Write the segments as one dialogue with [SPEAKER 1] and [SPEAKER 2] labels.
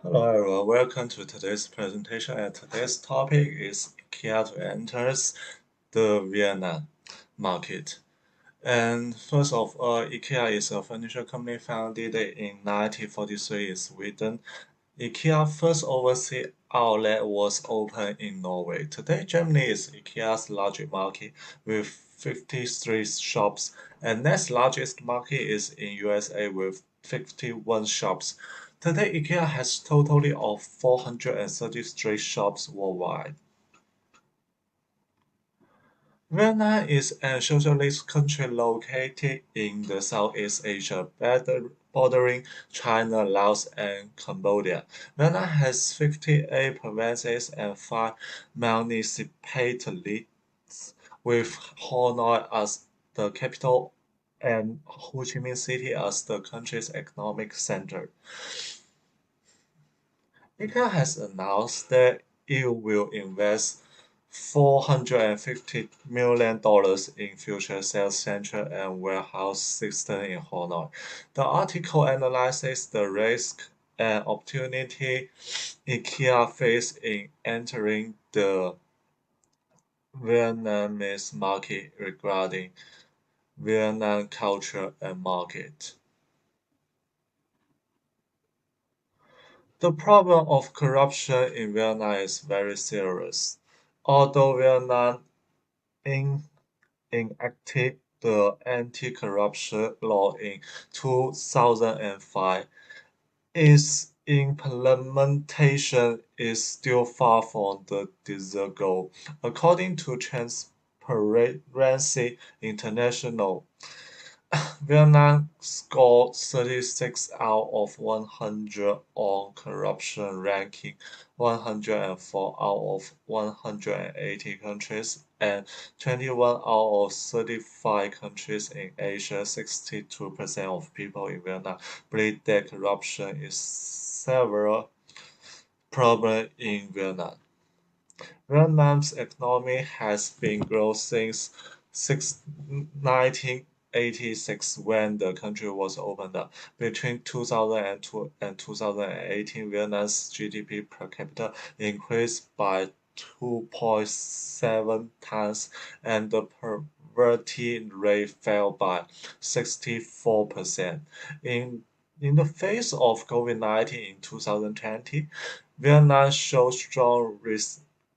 [SPEAKER 1] Hello everyone, welcome to today's presentation and today's topic is IKEA to enters the Vienna market. And first of all, IKEA is a furniture company founded in 1943 in Sweden. IKEA's first overseas outlet was opened in Norway. Today, Germany is IKEA's largest market with 53 shops, and next largest market is in USA with 51 shops. Today, IKEA has totally of 433 shops worldwide. Vietnam is a socialist country located in the Southeast Asia, bordering China, Laos, and Cambodia. Vietnam has 58 provinces and 5 municipalities, with Hanoi as the capital and Ho Chi Minh City as the country's economic center. IKEA has announced that it will invest $450 million in future sales center and warehouse system in Hanoi. The article analyzes the risk and opportunity IKEA face in entering the Vietnamese market regarding Vietnam culture and market. The problem of corruption in Vietnam is very serious. Although Vietnam in- enacted the anti-corruption law in 2005, its implementation is still far from the desired goal. According to Transparency International, Vietnam scored 36 out of 100 on corruption ranking, 104 out of 180 countries, and 21 out of 35 countries in Asia. 62% of people in Vietnam believe that corruption is several problem in Vietnam. Vietnam's economy has been growing since 1986 when the country was opened up. Between 2002 and 2018, Vietnam's GDP per capita increased by 2.7 times and the poverty rate fell by 64%. In in the face of COVID-19 in 2020, Vietnam showed strong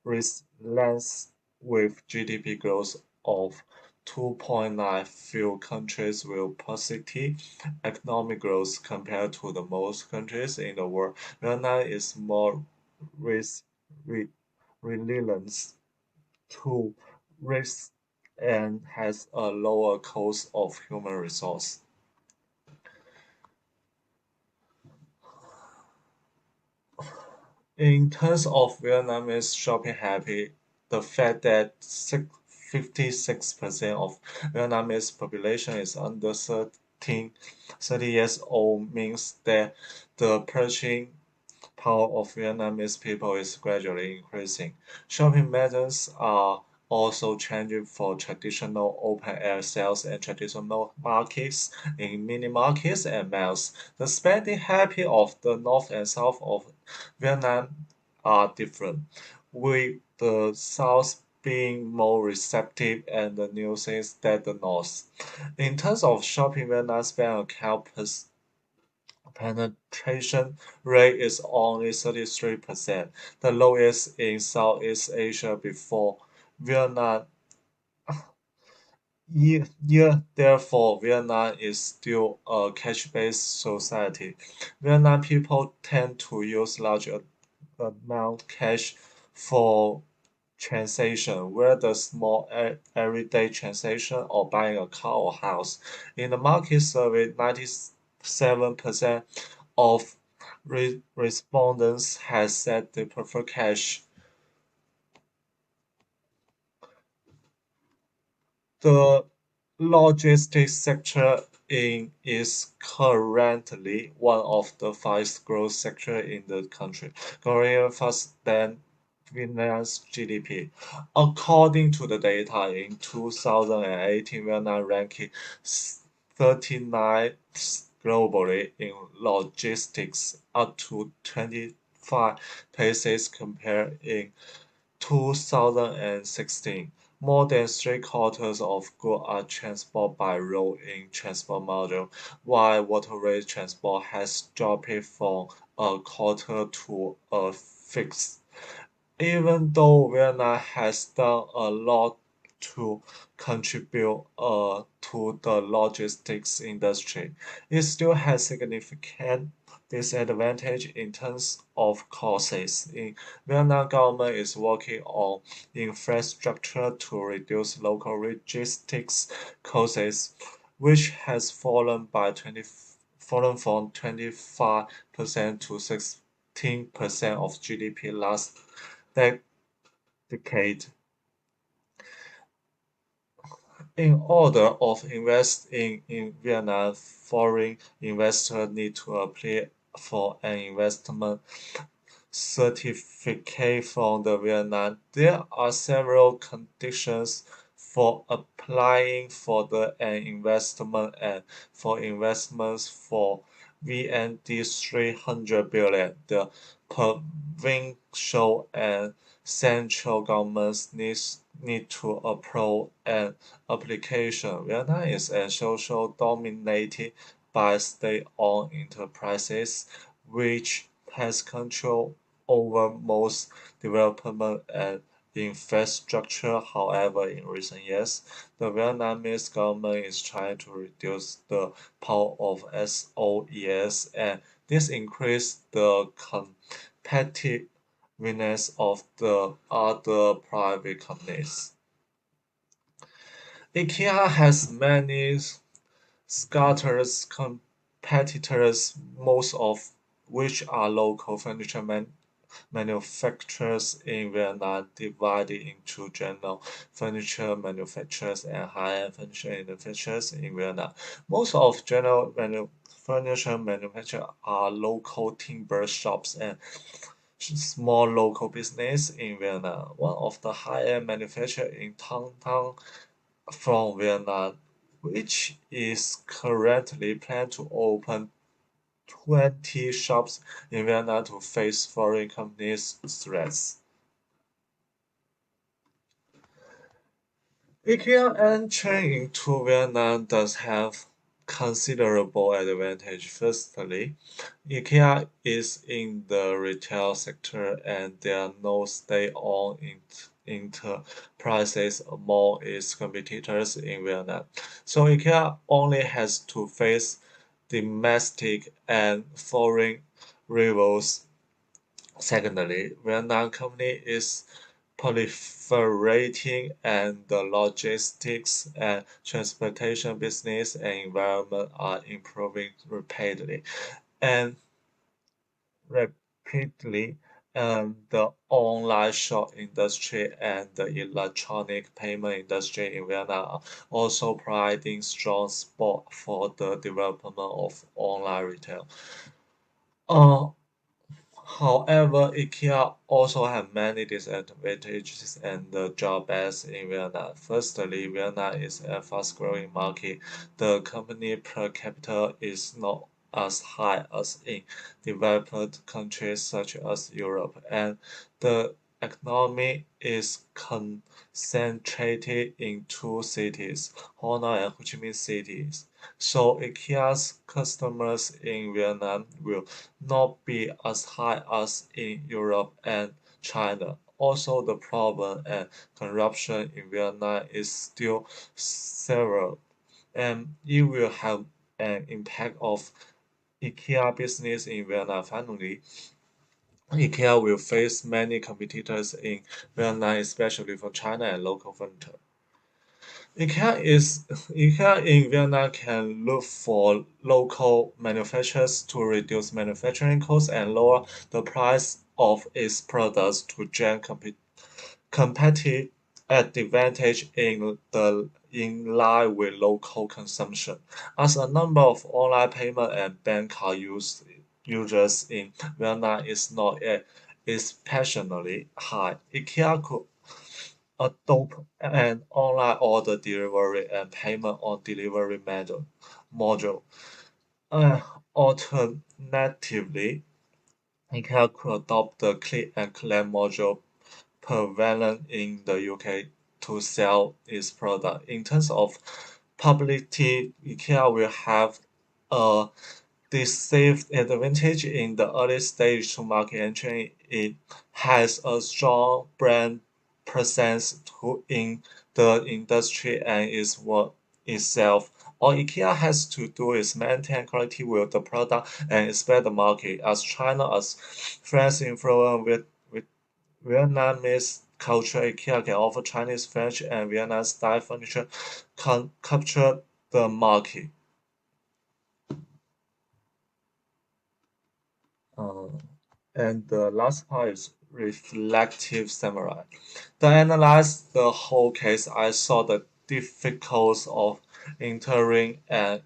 [SPEAKER 1] resilience with GDP growth of 2.9. Few countries with positive economic growth compared to the most countries in the world. Vietnam is more res- re- resilient to risk and has a lower cost of human resource. In terms of Vietnamese shopping habit, the fact that 56% of Vietnamese population is under 30 years old means that the purchasing power of Vietnamese people is gradually increasing. Shopping methods are also changing for traditional open-air sales and traditional markets in mini markets and malls. The spending habit of the north and south of Vietnam are different, with the south being more receptive and the new things than the north. In terms of shopping, Vietnam's bank account penetration rate is only 33%, the lowest in Southeast Asia before Vietnam. Therefore, Vietnam is still a cash-based society. Vietnam people tend to use large amount cash for transaction, whether small everyday transaction or buying a car or house. In the market survey, 97% of respondents has said they prefer cash. The logistics sector is currently one of the fastest growth sectors in the country, growing faster than Vietnam's GDP. According to the data in 2018, Vietnam ranked 39 globally in logistics, up to 25 places compared in 2016. More than three-quarters of goods are transported by road in transport model, while waterway transport has dropped from a quarter to a fifth. Even though Vienna has done a lot to contribute to the logistics industry, it still has significant disadvantage in terms of costs. In Vienna, government is working on infrastructure to reduce local logistics costs, which has fallen from 25% to 16% of GDP last that decade. In order of invest in Vietnam, foreign investors need to apply for an investment certificate from the Vietnam. There are several conditions for applying for an investment and for investments for VND 300 billion. The provincial and central governments need to approve an application. Vietnam is a social dominated by state-owned enterprises, which has control over most development and infrastructure. However, in recent years, the Vietnamese government is trying to reduce the power of SOEs, and this increases the competitiveness of the other private companies. IKEA has many scattered competitors, most of which are local furniture manufacturers in Vietnam, divided into general furniture manufacturers and high-end furniture manufacturers in Vietnam. Most of furniture manufacturers are local timber shops and small local business in Vietnam. One of the high-end manufacturers in Thanh Thanh from Vietnam, which is currently planned to open 20 shops in Vietnam to face foreign companies' threats. IKEA entering into Vietnam does have considerable advantage. Firstly, IKEA is in the retail sector and there are no state-owned enterprises among its competitors in Vietnam. So IKEA only has to face domestic and foreign rivals. Secondly, Vietnam company is proliferating and the logistics and transportation business and environment are improving and rapidly. And the online shop industry and the electronic payment industry in Vietnam are also providing strong support for the development of online retail. Uh, However, IKEA also have many disadvantages and the drawbacks in Vietnam. Firstly, Vietnam is a fast-growing market. The company per capita is not as high as in developed countries such as Europe, and the economy is concentrated in two cities, Hanoi and Ho Chi Minh cities. So IKEA's customers in Vietnam will not be as high as in Europe and China. Also, the problem and corruption in Vietnam is still severe, and it will have an impact of IKEA business in Vietnam. Finally, IKEA will face many competitors in Vietnam, especially for China and local furniture. IKEA in Vietnam can look for local manufacturers to reduce manufacturing costs and lower the price of its products to gain competitive advantage in line with local consumption. As a number of online payment and bank card users in Vietnam is not yet especially high, IKEA could adopt an online order delivery and payment on delivery module. Alternatively, IKEA could adopt the click and collect module prevalent in the UK to sell its product. In terms of publicity, IKEA will have a decisive advantage in the early stage to market entry. It has a strong brand presence in the industry and is what itself. All IKEA has to do is maintain quality with the product and expand the market. As China, as France influence with Vietnamese culture, IKEA can offer Chinese, French, and Vietnam style furniture, capture the market. Uh, and the last part is reflective summary. To analyze the whole case, I saw the difficulties of entering an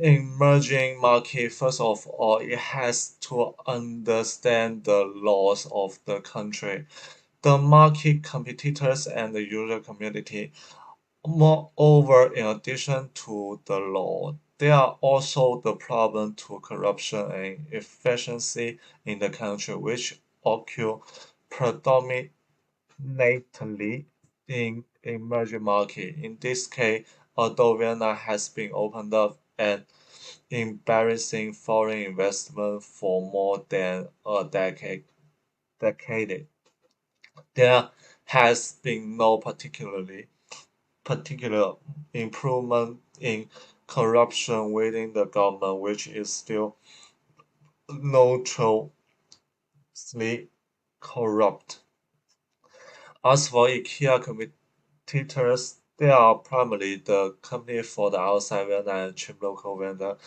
[SPEAKER 1] emerging market. First of all, it has to understand the laws of the country, the market competitors, and the user community. Moreover, in addition to the law, there are also the problem to corruption and efficiency in the country, which occur predominantly in emerging market. In this case, although Vietnam has been opened up and embarrassing foreign investment for more than a decade, there has been no particular improvement in corruption within the government, which is still notoriously corrupt. As for IKEA competitors, they are primarily the company for the outside vendor and cheap local vendor.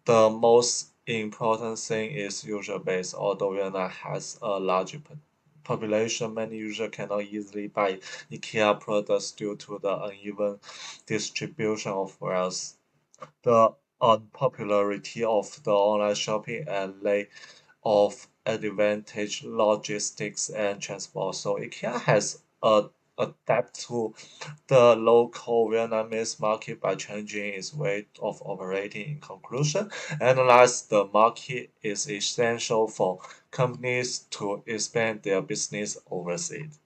[SPEAKER 1] The most important thing is user base. Although Vietnam has a large population, many users cannot easily buy IKEA products due to the uneven distribution of wealth, the unpopularity of the online shopping, and lack of advantage logistics and transport. So IKEA has adapted to the local Vietnamese market by changing its way of operating. In conclusion, analyze the market is essential for companies to expand their business overseas.